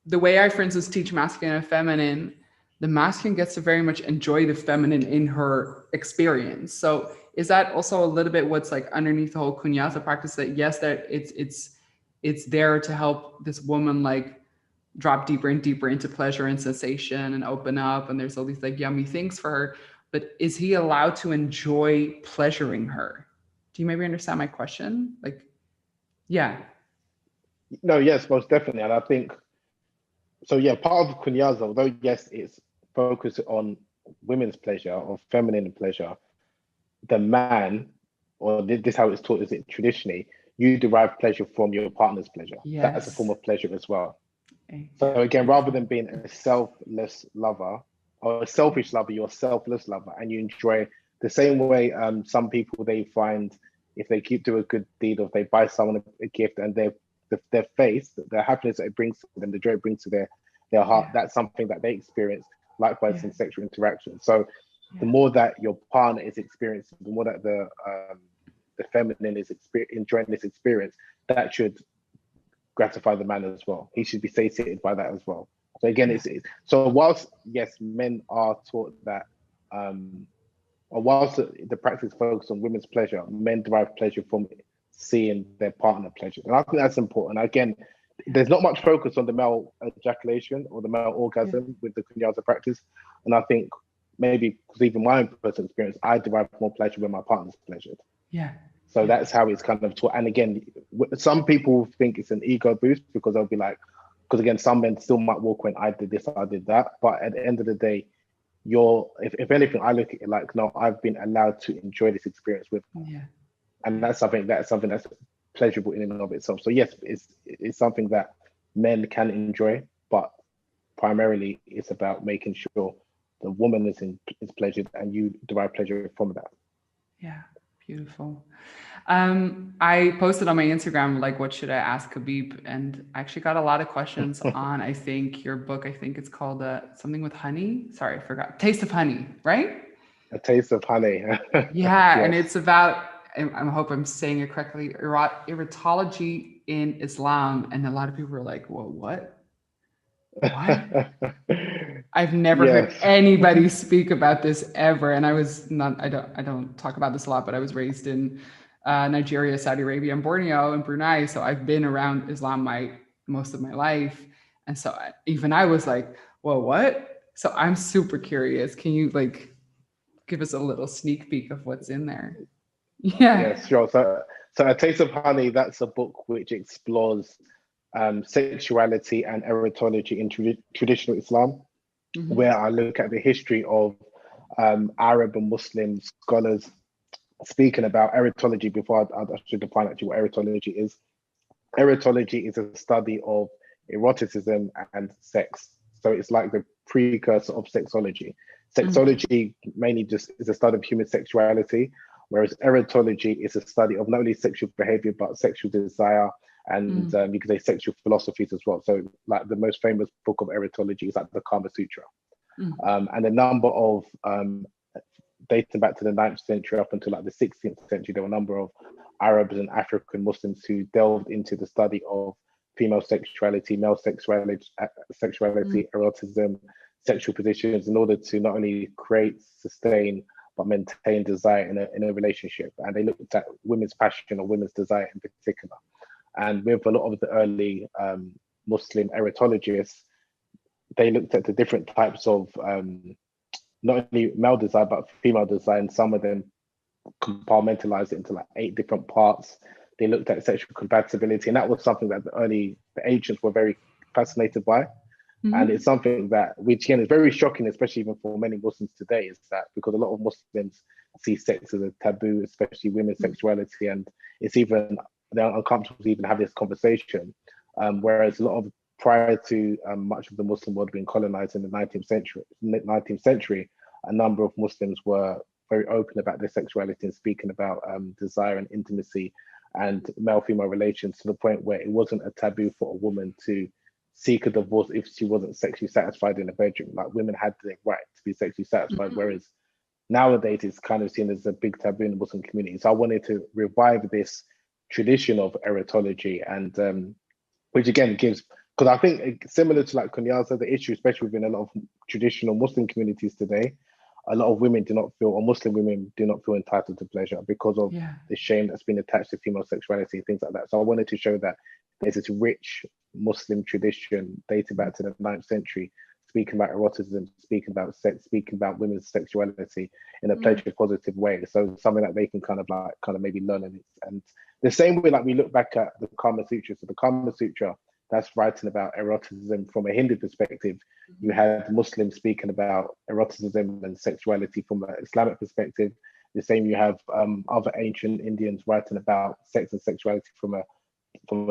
the way I, for instance, teach masculine and feminine, the masculine gets to very much enjoy the feminine in her experience. So is that also a little bit what's like underneath the whole Kunyaza practice, that yes, that it's there to help this woman like drop deeper and deeper into pleasure and sensation and open up, and there's all these like yummy things for her, but is he allowed to enjoy pleasuring her? Do you maybe understand my question? Like, yeah. No, yes, most definitely. And I think, so yeah, part of Kunyaza, although yes, it's focused on women's pleasure or feminine pleasure, the man, or this is how it's taught, is it traditionally, you derive pleasure from your partner's pleasure. Yes. That's a form of pleasure as well. Okay. So again, rather than being a selfless lover or a selfish lover, you're a selfless lover, and you enjoy the same way some people, they find if they do a good deed, or if they buy someone a gift, and their face, the happiness that it brings to them, the joy it brings to their heart, that's something that they experience likewise in sexual interaction. So the more that your partner is experiencing, the more that the feminine is enjoying this experience, that should gratify the man as well. He should be satiated by that as well. So again, so whilst yes, men are taught that, or whilst the practice focuses on women's pleasure, men derive pleasure from seeing their partner pleasure, and I think that's important. Again, there's not much focus on the male ejaculation or the male orgasm with the Kunyaza practice, and I think maybe because even my own personal experience, I derive more pleasure when my partner's pleasured. Yeah. So that's how it's kind of taught. And again, some people think it's an ego boost because they'll be like, because again, some men still might walk when I did this, I did that. But at the end of the day, if anything, I look at it like, no, I've been allowed to enjoy this experience with her. Yeah. And that's something that's pleasurable in and of itself. So yes, it's something that men can enjoy, but primarily it's about making sure the woman is pleasured and you derive pleasure from that. Yeah, beautiful. I posted on my Instagram, like, what should I ask Habeeb? And I actually got a lot of questions on, I think, your book. I think it's called something with honey. Sorry, I forgot. Taste of Honey, right? A Taste of Honey. Yeah, yes. And it's about, I hope I'm saying it correctly, erotology in Islam. And a lot of people were like, well, what? I've never heard anybody speak about this ever. And I don't talk about this a lot, but I was raised in Nigeria, Saudi Arabia, and Borneo and Brunei. So I've been around Islam most of my life. And so even I was like, well, what? So I'm super curious. Can you like give us a little sneak peek of what's in there? Yeah, sure. So A Taste of Honey, that's a book which explores sexuality and erotology in traditional Islam. where I look at the history of Arab and Muslim scholars speaking about erotology. Before I should define actually what erotology is. Erotology is a study of eroticism and sex. So it's like the precursor of sexology. Sexology mainly just is a study of human sexuality, whereas erotology is a study of not only sexual behavior, but sexual desire, and you could say sexual philosophies as well. So like the most famous book of erotology is like the Kama Sutra. And a number of dating back to the 9th century up until like the 16th century, there were a number of Arabs and African Muslims who delved into the study of female sexuality, male sexuality, eroticism, sexual positions, in order to not only create, sustain, but maintain desire in a relationship. And they looked at women's passion or women's desire in particular. And with a lot of the early Muslim erotologists, they looked at the different types of not only male desire, but female desire. And some of them compartmentalized it into like 8 different parts. They looked at sexual compatibility, and that was something that the ancients were very fascinated by. And it's something that, which again is very shocking, especially even for many Muslims today, is that because a lot of Muslims see sex as a taboo, especially women's sexuality, and it's even, they're uncomfortable to even have this conversation. Whereas a lot of, prior to much of the Muslim world being colonized in the 19th century, a number of Muslims were very open about their sexuality and speaking about desire and intimacy and male-female relations, to the point where it wasn't a taboo for a woman to seek a divorce if she wasn't sexually satisfied in the bedroom. Like, women had the right to be sexually satisfied, whereas nowadays it's kind of seen as a big taboo in the Muslim community. So I wanted to revive this tradition of erotology, and which again gives, because I think similar to like Kunyaza, the issue, especially within a lot of traditional Muslim communities today, a lot of women do not feel, or Muslim women do not feel entitled to pleasure because of the shame that's been attached to female sexuality, things like that. So I wanted to show that there's this rich Muslim tradition dating back to the 9th century, speaking about eroticism, speaking about sex, speaking about women's sexuality in a pleasure positive way. So something that they can kind of maybe learn. And the same way, like we look back at the Kama Sutra. So the Kama Sutra, that's writing about eroticism from a Hindu perspective. You have Muslims speaking about eroticism and sexuality from an Islamic perspective. The same, you have other ancient Indians writing about sex and sexuality from a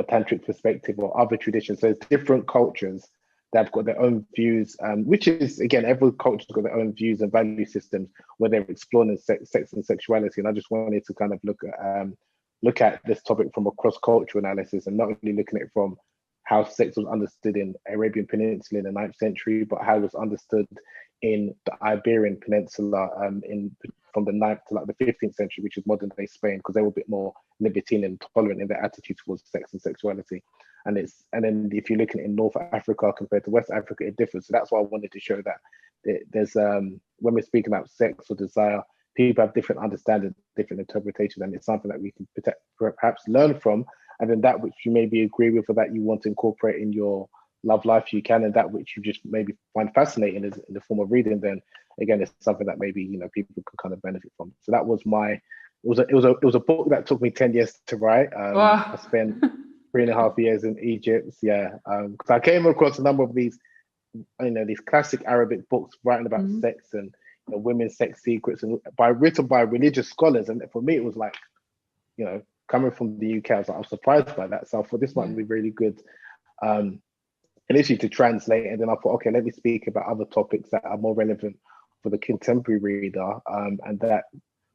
tantric perspective, or other traditions. So it's different cultures that have got their own views, which is, again, every culture's got their own views and value systems where they're exploring sex and sexuality. And I just wanted to kind of look at this topic from a cross-cultural analysis, and not only looking at it from how sex was understood in Arabian Peninsula in the 9th century, but how it was understood in the Iberian Peninsula from the 9th to like the 15th century, which is modern day Spain, because they were a bit more libertine and tolerant in their attitude towards sex and sexuality. And then if you're looking in North Africa compared to West Africa, it differs. So that's why I wanted to show that there's when we're speaking about sex or desire, people have different understanding, different interpretations, and it's something that we can perhaps learn from. And then that which you maybe agree with, or that you want to incorporate in your love life, you can, and that which you just maybe find fascinating in the form of reading, then again, it's something that maybe, you know, people can kind of benefit from. So that was it was a book that took me 10 years to write. I spent 3.5 years in Egypt. Because I came across a number of these, you know, these classic Arabic books writing about sex and, you know, women's sex secrets, and written by religious scholars. And for me, it was like, you know, coming from the UK, I was surprised by that. So I thought this might be really good initially to translate. And then I thought, okay, let me speak about other topics that are more relevant for the contemporary reader. And that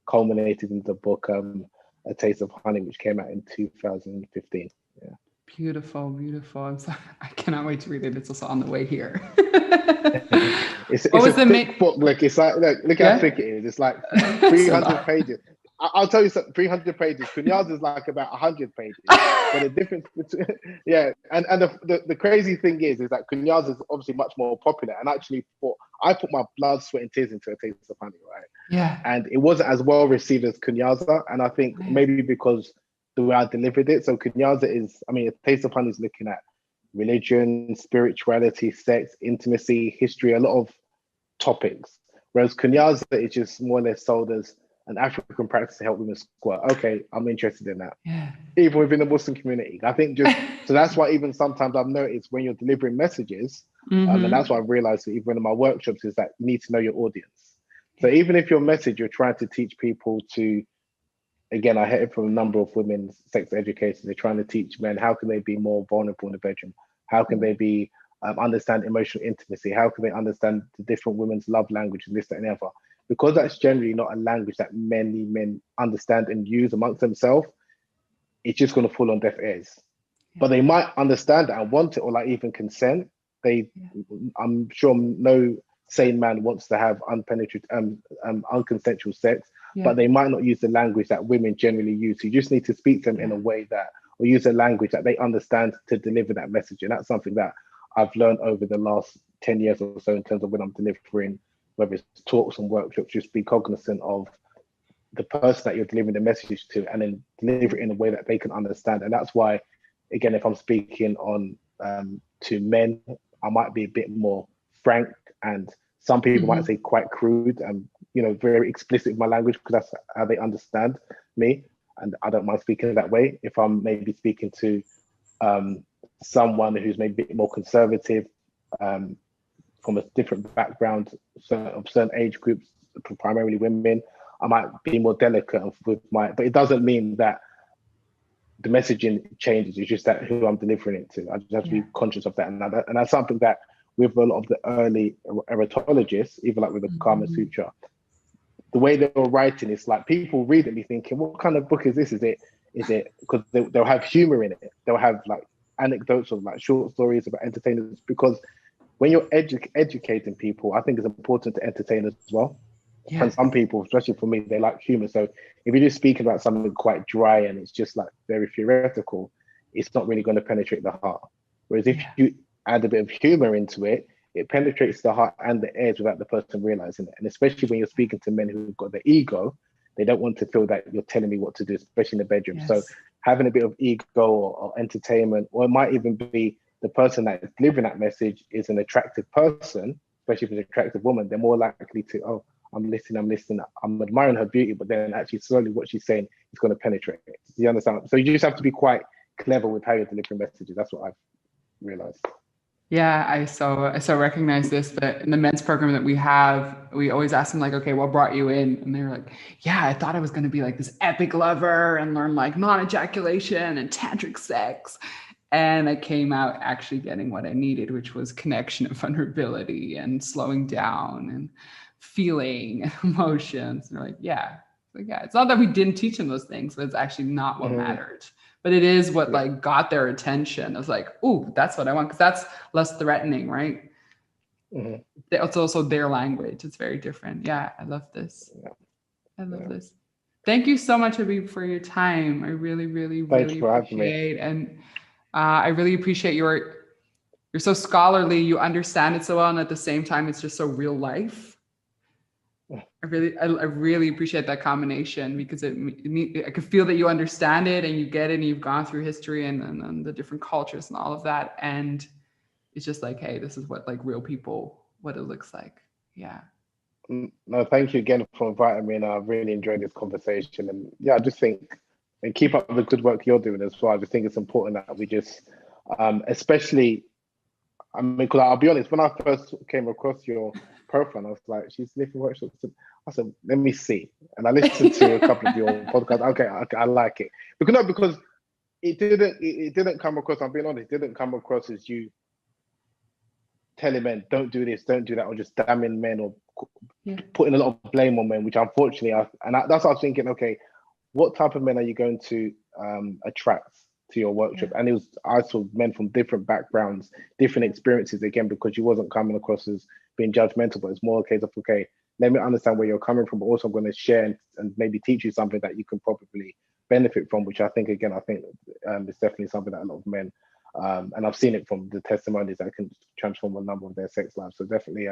culminated in the book, A Taste of Honey, which came out in 2015. Yeah. Beautiful, beautiful. I'm sorry, I cannot wait to read it. It's also on the way here. It's a thick book. Like, it's like, look how thick it is. It's like 300 pages. I'll tell you something, 300 pages. Kunyaza is like about 100 pages. But the difference between, and the crazy thing is that Kunyaza is obviously much more popular. And actually, I put my blood, sweat, and tears into A Taste of Honey, right? Yeah. And it wasn't as well received as Kunyaza. And I think maybe because the way I delivered it. So Kunyaza is, I mean, A Taste of Honey is looking at religion, spirituality, sex, intimacy, history, a lot of topics. Whereas Kunyaza is just more or less sold as an African practice to help women squirt. Okay, I'm interested in that. Yeah. Even within the Muslim community. I think so that's why even sometimes I've noticed when you're delivering messages, And that's what I realized that even in my workshops is that you need to know your audience. So even if your message, you're trying to teach people to, again, I heard it from a number of women sex educators, they're trying to teach men, how can they be more vulnerable in the bedroom? How can they be understand emotional intimacy? How can they understand the different women's love language and this, that, and the other? Because that's generally not a language that many men understand and use amongst themselves, it's just going to fall on deaf ears. But they might understand it and want it, or like even consent. I'm sure no sane man wants to have unconsensual sex, but they might not use the language that women generally use. So you just need to speak to them in a way that, or use a language that they understand to deliver that message. And that's something that I've learned over the last 10 years or so in terms of when I'm delivering, whether it's talks and workshops, just be cognizant of the person that you're delivering the message to, and then deliver it in a way that they can understand. And that's why, again, if I'm speaking on to men, I might be a bit more frank, and some people might say quite crude and, you know, very explicit with my language, because that's how they understand me. And I don't mind speaking that way. If I'm maybe speaking to someone who's maybe a bit more conservative, from a different background, of certain age groups, primarily women, I might be more delicate with my, but it doesn't mean that the messaging changes. It's just that who I'm delivering it to. I just have to be conscious of that. And that's something that with a lot of the early erotologists, even like with the Kama Sutra, the way they were writing, it's like people read it and be thinking, what kind of book is this? Is it because they'll have humor in it. They'll have like anecdotes of like short stories about entertainers, because when you're educating people, I think it's important to entertain as well. Yeah. And some people, especially for me, they like humor. So if you're just speaking about something quite dry and it's just like very theoretical, it's not really going to penetrate the heart. Whereas if you add a bit of humor into it, it penetrates the heart and the ears without the person realizing it. And especially when you're speaking to men who've got their ego, they don't want to feel that you're telling me what to do, especially in the bedroom. Yes. So having a bit of ego or entertainment, or it might even be the person that is delivering that message is an attractive person, especially if it's an attractive woman, they're more likely to, oh, I'm listening, I'm admiring her beauty, but then actually slowly what she's saying is going to penetrate it. Do you understand? So you just have to be quite clever with how you're delivering messages. That's what I've realized. Yeah, I so recognize this, that in the men's program that we have, we always ask them like, okay, what brought you in? And they're like, yeah, I thought I was going to be like this epic lover and learn like non-ejaculation and tantric sex. And I came out actually getting what I needed, which was connection and vulnerability and slowing down and feeling emotions. And they're like, yeah. It's not that we didn't teach them those things, but it's actually not what mattered. But it is what like got their attention. I was like, oh, that's what I want, because that's less threatening, right? It's also their language. It's very different. Yeah, I love this. I love this. Thank you so much, Habeeb, for your time. I really, really, really appreciate it. And I really appreciate you're so scholarly. You understand it so well, and at the same time, it's just so real life. I really appreciate that combination, because I could feel that you understand it and you get it, and you've gone through history and the different cultures and all of that. And it's just like, hey, this is what like real people, what it looks like. Yeah. No, thank you again for inviting me, and I really enjoyed this conversation. And yeah, I just think, and keep up the good work you're doing as well. I just think it's important that we just, especially, I mean, because I'll be honest, when I first came across your profile, I was like, she's living workshops. I said, let me see. And I listened to a couple of your podcasts. Okay, I like it. Because it didn't come across, I'm being honest, it didn't come across as you telling men, don't do this, don't do that, or just damning men, or putting a lot of blame on men, which unfortunately, that's what I was thinking, okay, what type of men are you going to attract to your workshop? And I saw men from different backgrounds, different experiences, again, because you wasn't coming across as being judgmental, but it's more a case of, okay, let me understand where you're coming from, but also I'm going to share and maybe teach you something that you can probably benefit from, which I think is definitely something that a lot of men, and I've seen it from the testimonies, that can transform a number of their sex lives. So definitely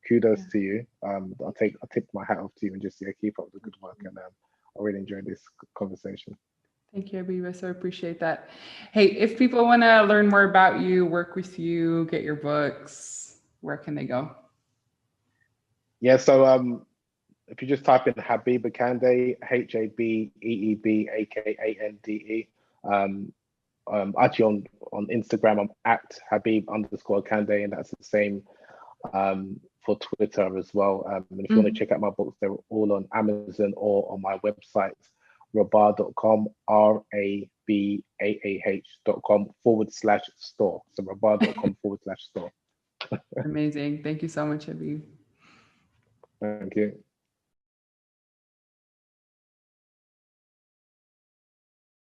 kudos to you. I'll tip my hat off to you and just keep up the good work. And I really enjoyed this conversation. Thank you, Habeeb. I so appreciate that. Hey, if people want to learn more about you, work with you, get your books, where can they go? Yeah, so if you just type in Habeeb Akande, HABEEB AKANDE, actually on Instagram, I'm at Habeeb_Akande, and that's the same for Twitter as well. And if you want to check out my books, they're all on Amazon or on my website, rabah.com, RABAAH.com/store. So rabah.com/store. Amazing. Thank you so much, Habeeb. Thank you.